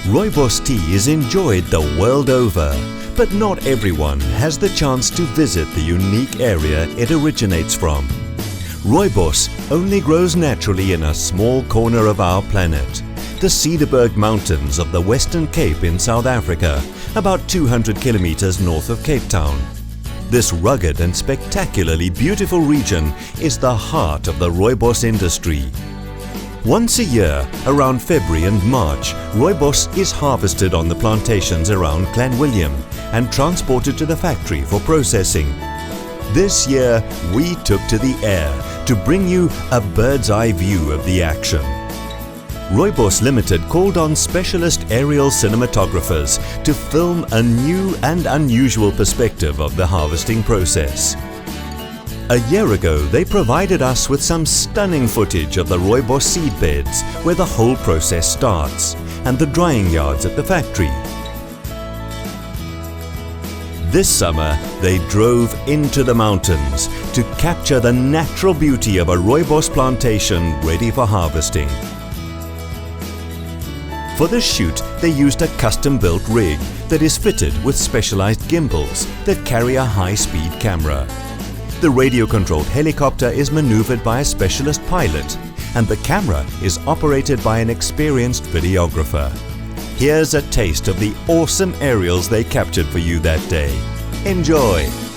Rooibos tea is enjoyed the world over, but not everyone has the chance to visit the unique area it originates from. Rooibos only grows naturally in a small corner of our planet, the Cederberg Mountains of the Western Cape in South Africa, about 200 kilometers north of Cape Town. This rugged and spectacularly beautiful region is the heart of the rooibos industry. Once a year, around February and March, rooibos is harvested on the plantations around Clanwilliam and transported to the factory for processing. This year, we took to the air to bring you a bird's eye view of the action. Rooibos Limited called on specialist aerial cinematographers to film a new and unusual perspective of the harvesting process. A year ago, they provided us with some stunning footage of the rooibos seed beds where the whole process starts and the drying yards at the factory. This summer, they drove into the mountains to capture the natural beauty of a rooibos plantation ready for harvesting. For this shoot, they used a custom-built rig that is fitted with specialized gimbals that carry a high-speed camera. The radio-controlled helicopter is maneuvered by a specialist pilot, and the camera is operated by an experienced videographer. Here's a taste of the awesome aerials they captured for you that day. Enjoy!